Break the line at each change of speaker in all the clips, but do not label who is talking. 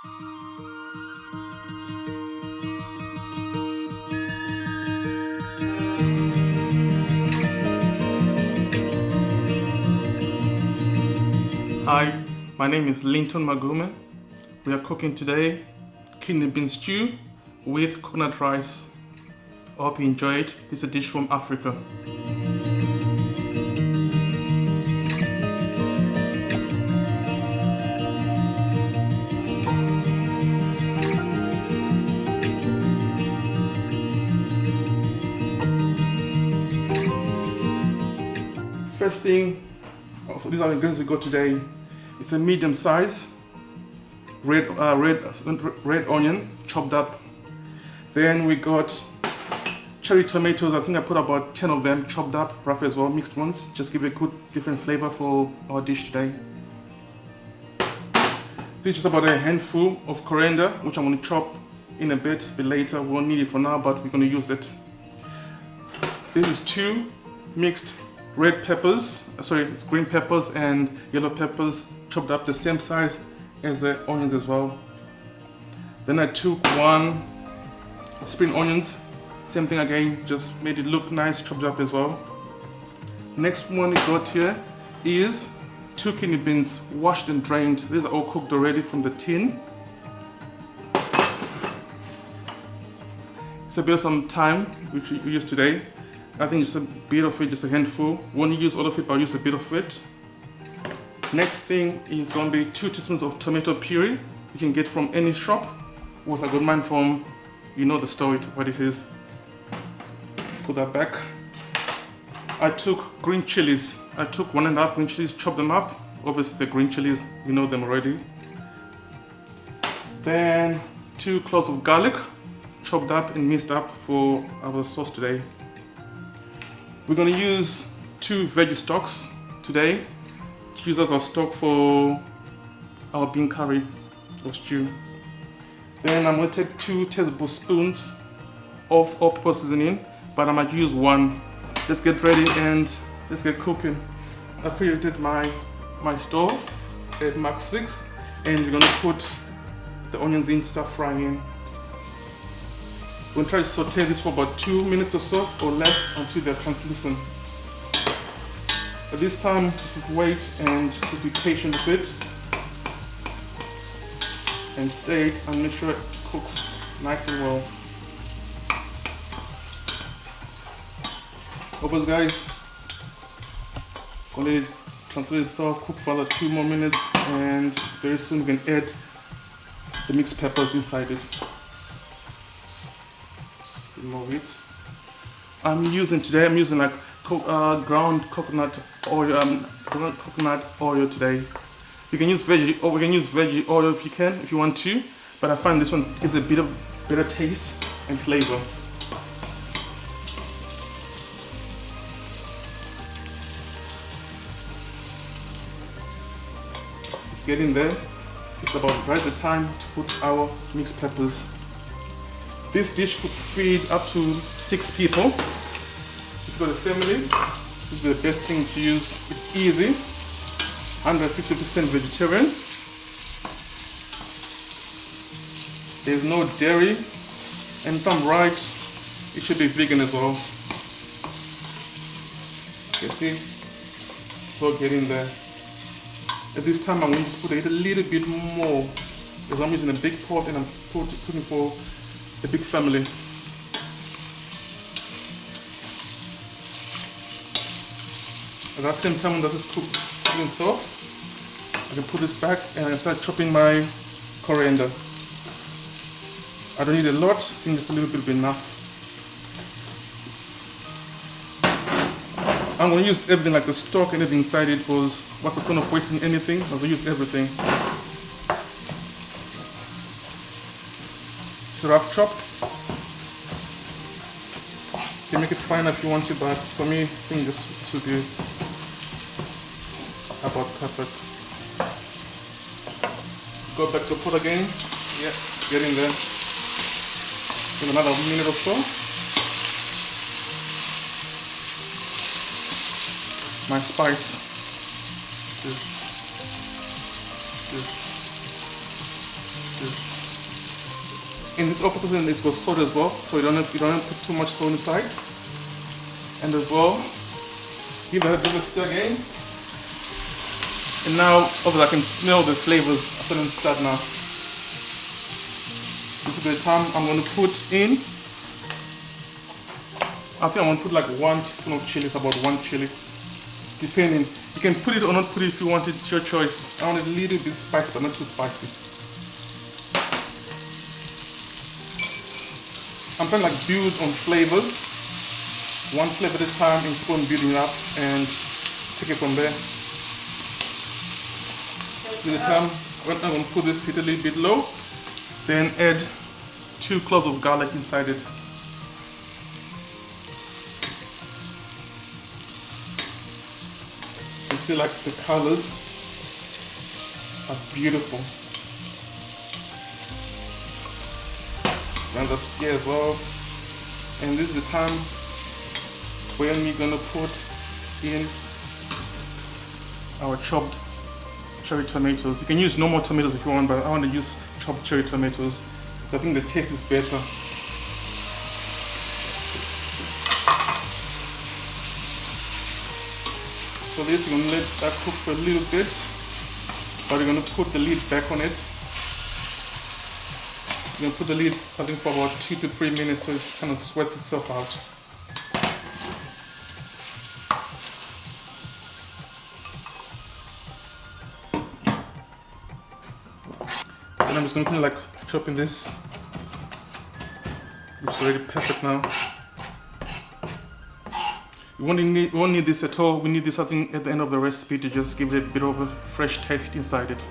Hi, my name is Linton Magume. We are cooking today kidney bean stew with coconut rice. I hope you enjoy it. This is a dish from Africa. First thing, so these are the ingredients we got today. It's a medium size red onion chopped up. Then we got cherry tomatoes. I think I put about 10 of them chopped up, rough as well, mixed ones. Just give it a good different flavor for our dish today. This is about a handful of coriander, which I'm going to chop in a bit later. We won't need it for now, but we're going to use it. This is 2 mixed red peppers, it's green peppers and yellow peppers chopped up the same size as the onions as well. Then I took 1 spring onions, same thing again, just made it look nice, chopped up as well. Next one we got here is 2 kidney beans, washed and drained. These are all cooked already from the tin. It's a bit of some thyme which we use today. I think just a bit of it, just a handful. Won't use all of it, but I'll use a bit of it. Next thing is going to be 2 teaspoons of tomato puree. You can get from any shop. Was I got mine from, you know the story, what it is. Put that back. I took green chilies. I took 1.5 green chilies, chopped them up. Obviously the green chilies, you know them already. Then 2 cloves of garlic, chopped up and minced up for our sauce today. We're going to use 2 veggie stocks today to use as our stock for our bean curry or stew. Then I'm going to take 2 tablespoons of all-purpose seasoning, but I might use 1. Let's get ready and let's get cooking. I preheated my stove at max 6, and we're going to put the onions in, start frying in. We're going to try to saute this for about 2 minutes or so, or less, until they're translucent. At this time, just wait and just be patient with it. And stay and make sure it cooks nice and well. Hope guys, gonna let it translate itself, cook for another 2 more minutes, and very soon we can add the mixed peppers inside it. Remove it. I'm using like ground coconut oil today. You can use veggie, or we can use veggie oil if you want to, but I find this one gives a bit of better taste and flavor. It's getting there. It's about right the time to put our mixed peppers. This dish could feed up to 6 people. If you've got a family, this is the best thing to use. It's easy, 150% vegetarian. There's no dairy, and if I'm right, it should be vegan as well. You see, it's all getting there. At this time, I'm going to just put a little bit more, because I'm using a big pot and I'm putting for a big family. At that same time that it's cooking soft, I can put this back and I start chopping my coriander. I don't need a lot, I think just a little bit will be enough. I'm going to use everything, like the stock and everything inside it, because what's the point of wasting anything? I'm going to use everything. It's a rough chop. You can make it finer if you want to, but for me, I think this should be about perfect. Go back to the pot again. Yeah, getting there. In another minute or so. My spice. This. And this octopus is got salt as well, so you don't have to put too much salt inside. And as well, give that a bit of a stir again. And now, obviously, I can smell the flavors after them start now. This is the time I'm going to put in. I think I'm going to put like 1 teaspoon of chili. It's about 1 chili, depending. You can put it or not put it if you want it. It's your choice. I want it a little bit spicy, but not too spicy. I'm trying to like build on flavors, one flavor at a time, and keep on building up and take it from there. This is the time when I'm going to put this heat a little bit low, then add 2 cloves of garlic inside it. You see like the colors are beautiful. And the stir as well. And this is the time when we're gonna put in our chopped cherry tomatoes. You can use normal tomatoes if you want, but I want to use chopped cherry tomatoes. I think the taste is better. So this, you're gonna let that cook for a little bit, but you're gonna put the lid back on it. You're gonna put the lid, I think, for about 2 to 3 minutes, so it kind of sweats itself out. And I'm just going to like chopping this. It's already perfect now. We won't need this at all. We need this, I think, at the end of the recipe to just give it a bit of a fresh taste inside it.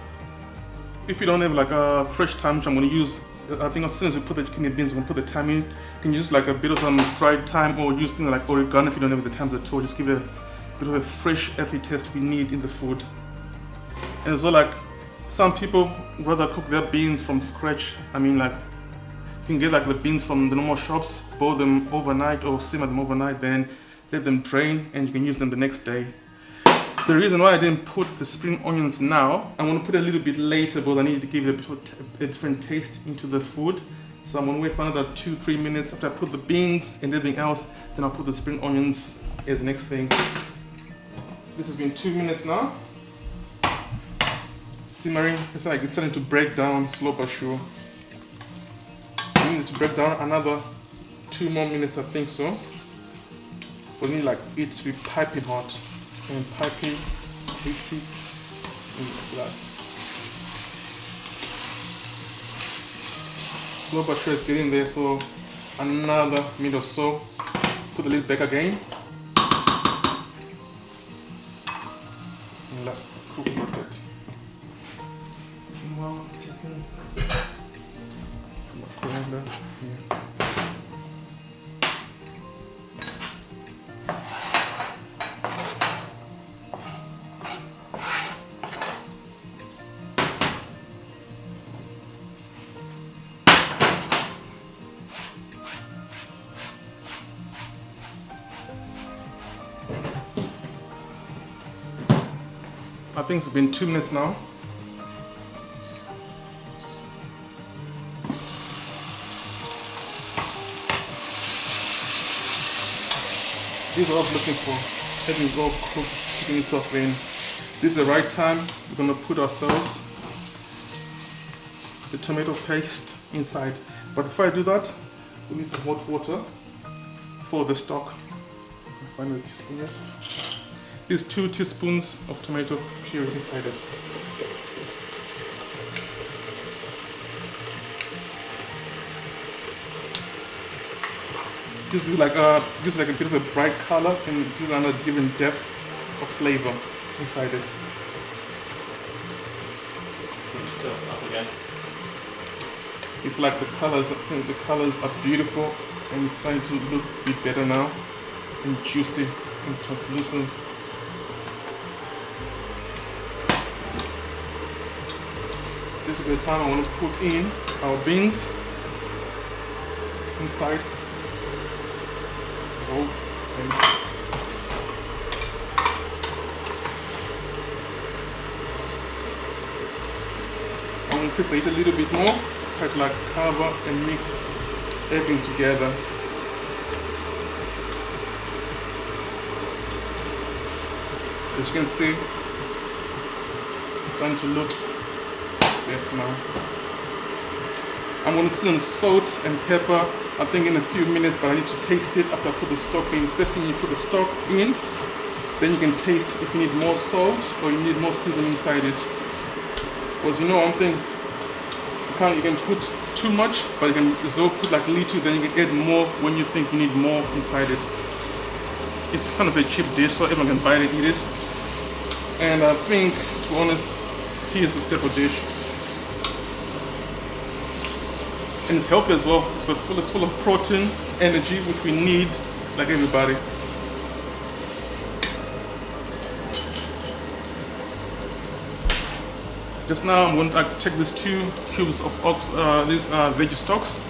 If you don't have like a fresh thyme, which I'm going to use, I think as soon as you put the kidney beans, I'm going to put the thyme in. You can use like a bit of some dried thyme or use things like oregano if you don't have the thyme at all. Just give it a bit of a fresh, earthy taste we need in the food. And as well, like, some people rather cook their beans from scratch. I mean, like, you can get like the beans from the normal shops, boil them overnight or simmer them overnight, then let them drain and you can use them the next day. The reason why I didn't put the spring onions now, I'm going to put it a little bit later because I need to give it a bit of a different taste into the food. So I'm going to wait for another 2-3 minutes after I put the beans and everything else, then I'll put the spring onions as the next thing. This has been 2 minutes now. Simmering, it's like it's starting to break down slow but sure. We need to break down another 2 more minutes, I think so. We need like it to be piping hot and piping, heaty, and that. Slow but sure it's getting there, so another minute or so. Put the lid back again. And let cook for a bit. Well, taken from the colander here. I think it's been 2 minutes now. This is what I'm looking for. Everything's all cooked, keeping itself in. This is the right time. We're going to put ourselves the tomato paste inside. But before I do that, we need some hot water for the stock. Find a teaspoon here. These 2 teaspoons of tomato puree inside it. This is like a bit of a bright color and gives another different depth of flavor inside it.
Stir it up again.
It's like the colors are beautiful and it's starting to look a bit better now and juicy and translucent. This is the time I want to put in our beans inside. Oh, and I'm going to increase it a little bit more. try to like cover and mix everything together. As you can see, it's starting to look better now. I'm going to season salt and pepper, I think in a few minutes, but I need to taste it after I put the stock in. First thing you put the stock in, then you can taste if you need more salt or you need more seasoning inside it. Because you know one thing, you can put too much, but you can just go put like little, then you can add more when you think you need more inside it. It's kind of a cheap dish, so everyone can buy it and eat it. And I think, to be honest, tea is a staple dish. And it's healthy as well. It's full of protein, energy, which we need, like everybody. Just now, I'm going to take these 2 cubes of these veggie stalks,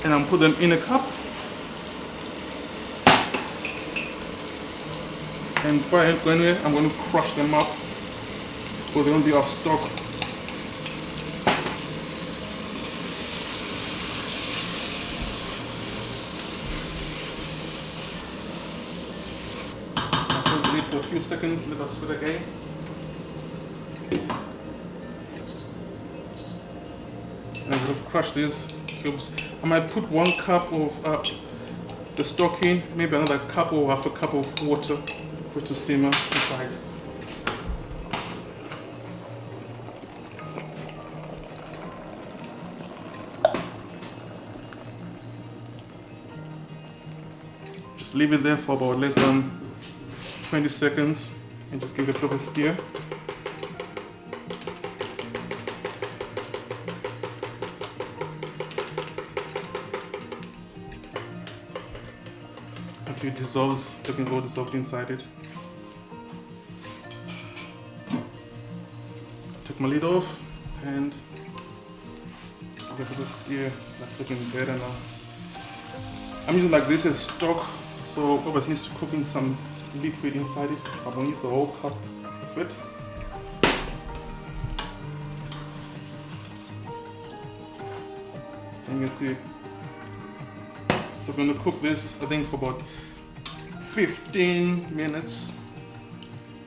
and I'm put them in a cup. And before I go anywhere, I'm going to crush them up, so they're going to be our stock. For a few seconds, let us do it again. And I'm going to crush these cubes. I might put 1 cup of the stock in, maybe another cup or half a cup of water for it to simmer inside. Just leave it there for about less than 20 seconds and just give it a bit of a stir. Until it dissolves, everything will dissolve inside it. Take my lid off and give it a stir. That's looking better now. I'm using like this as stock, so obviously needs to cook in some liquid inside it. I'm going to use the whole cup of it. And you can see. So we're going to cook this, I think, for about 15 minutes.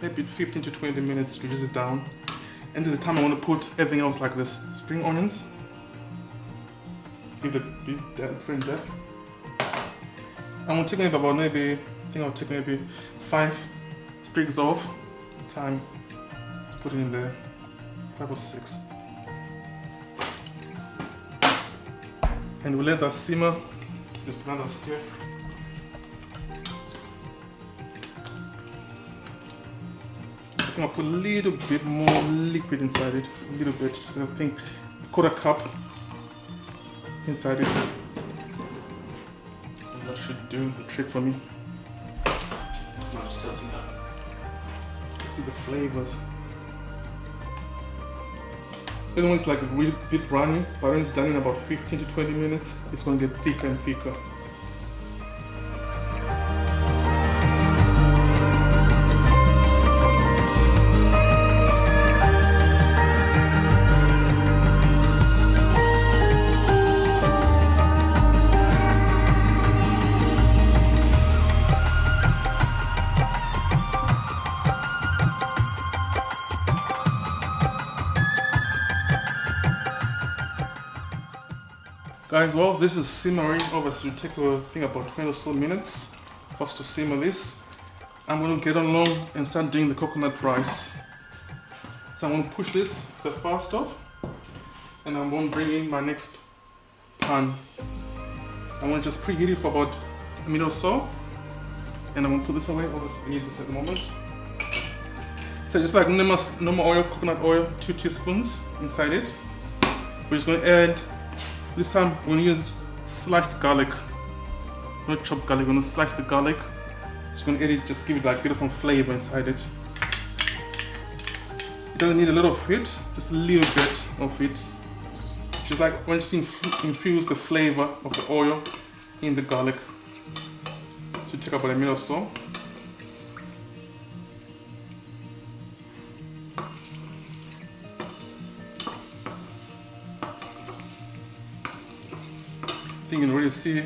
Maybe 15 to 20 minutes to reduce it down. And this is the time I want to put everything else like this. Spring onions. Give it a bit depth. I'm going to take about maybe, I think I'll take maybe 5 sprigs of thyme. Let's put it in there, 5 or 6. And we'll let that simmer, just another stir. I think I'll put a little bit more liquid inside it, a little bit, just I think a quarter cup inside it. And that should do the trick for me.
Just tilting up.
See the flavors. The other one's like a really bit runny, but when it's done in about 15 to 20 minutes, it's going to get thicker and thicker. Guys, while this is simmering, obviously it'll take I think about 20 or so minutes for us to simmer this. I'm going to get along and start doing the coconut rice. So I'm going to push this the fast off, and I'm going to bring in my next pan. I'm going to just preheat it for about a minute or so, and I'm going to put this away. Obviously I need this at the moment. So just like normal oil, coconut oil, 2 teaspoons inside it. We're just going to add, this time we're going to use sliced garlic, not chopped garlic. We're going to slice the garlic. Just going to add it, just give it like a bit of some flavor inside it. It doesn't need a lot of it, just a little bit of it. Just like when you infuse the flavor of the oil in the garlic. Should take about a minute or so. think you can already see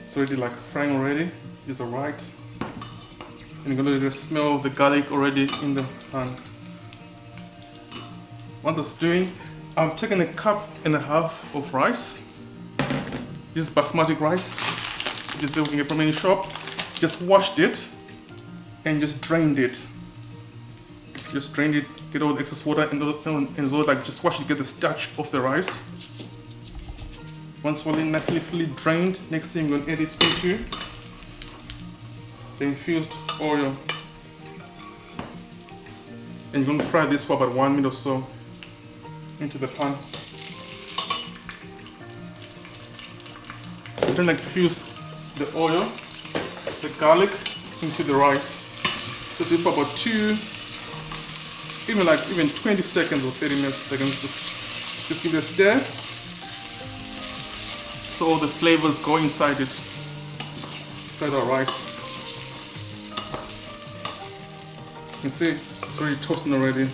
it's already like frying already. It's alright. And you're gonna just smell the garlic already in the pan. Once it's doing, I'm taking 1.5 cups of rice. This is basmati rice. Just you can get from any shop. Just washed it and just drained it. Just drained it, get all the excess water and all like just wash it, get the starch off the rice. Once all nicely fully drained, next thing I'm gonna add it into the infused oil. And you're gonna fry this for about 1 minute or so into the pan. Then like infuse the oil, the garlic into the rice. So do for about 20 seconds or 30 seconds. Just give it a stir. So all the flavors go inside it, inside our rice. You can see it's already toasting already.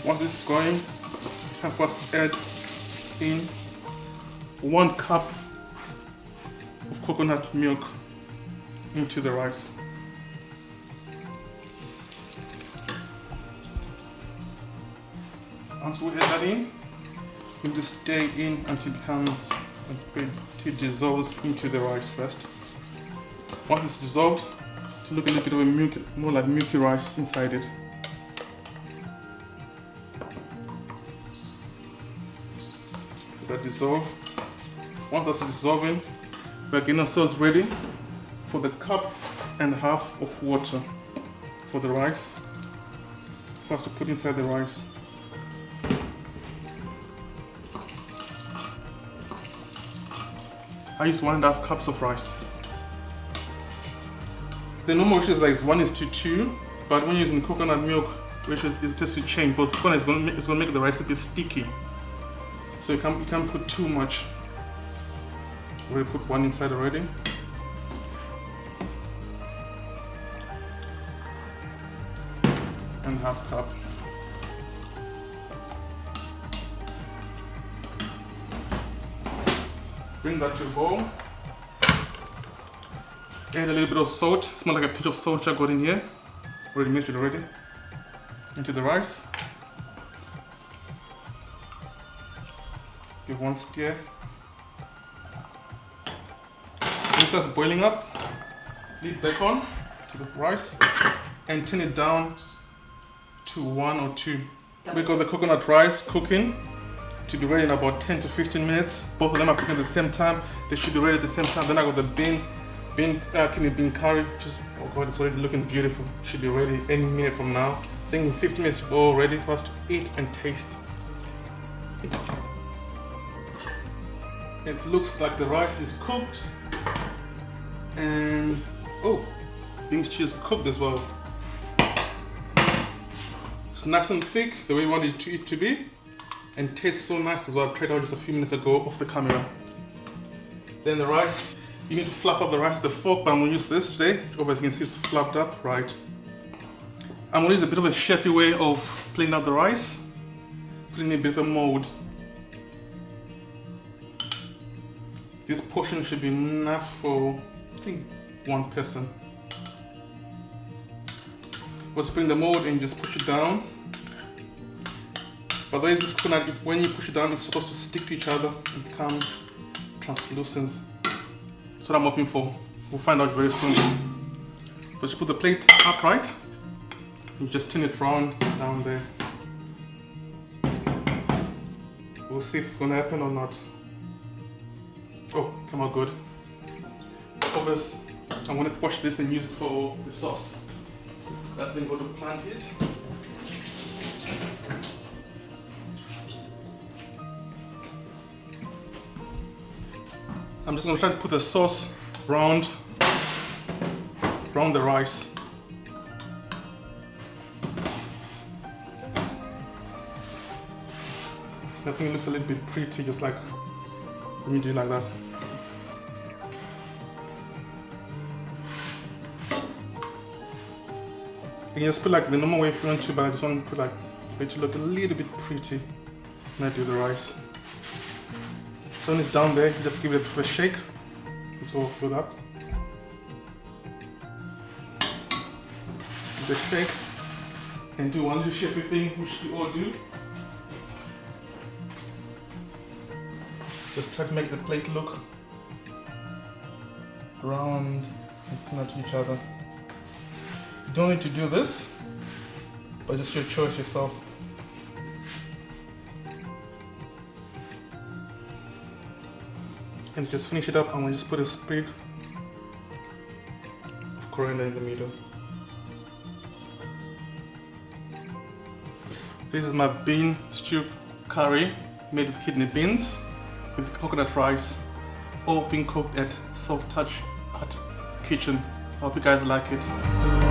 Once this is going, it's time for us to add in 1 cup of coconut milk into the rice. Once we add that in, you just stir it in until it dissolves into the rice first. Once it's dissolved, to look a little bit of a milky, more like milky rice inside it. Let that dissolve. Once that's dissolving, we're getting ourselves ready for the 1.5 cups of water for the rice. First to put inside the rice. I used 1.5 cups of rice. The normal ratio is like 1:2, but when using coconut milk, ratio is just to change. Because coconut is going to make the rice a bit sticky, so you can't put too much. We already put 1 inside already. And 1/2 cup. Bring that to a bowl. Add a little bit of salt. Smells like a pinch of salt I got in here. Already mixed it already. Into the rice. Give 1 stir. When it starts boiling up, leave back on to the rice and turn it down to 1 or 2. We got the coconut rice cooking to be ready in about 10 to 15 minutes. Both of them are cooking at the same time. They should be ready at the same time. Then I got the bean curry. Just, oh god, it's already looking beautiful. Should be ready any minute from now. I think in 15 minutes all ready for us to eat and taste. It looks like the rice is cooked. And oh, beans cheese cooked as well. It's nice and thick, the way we want it to be. And tastes so nice as well. I tried out just a few minutes ago off the camera. Then the rice, you need to fluff up the rice with a fork, but I'm going to use this today. Over as you can see, it's fluffed up, right. I'm going to use a bit of a chefy way of plating out the rice. Putting in a bit of a mold. This portion should be enough for, I think, 1 person. Just bring the mold and just push it down. By the way, this coconut, when you push it down, it's supposed to stick to each other and become translucent. That's what I'm hoping for. We'll find out very soon. Just put the plate upright. You just turn it around down there. We'll see if it's going to happen or not. Oh, come out good. Obviously, I'm going to wash this and use it for the sauce. That then go to plant it. I'm just going to try to put the sauce round the rice. I think it looks a little bit pretty, just like when you do it like that. You can just put like the normal way if you want to, but I just want to put like for it to look a little bit pretty when I do the rice. So when it's down there, just give it a first shake. It's all filled up. Just shake and do one little shapy thing, which we all do. Just try to make the plate look round and similar to each other. You don't need to do this, but just your choice yourself. And just finish it up, and we'll just put a sprig of coriander in the middle. This is my bean stew curry made with kidney beans with coconut rice, all being cooked at Soft Touch Art Kitchen. I hope you guys like it.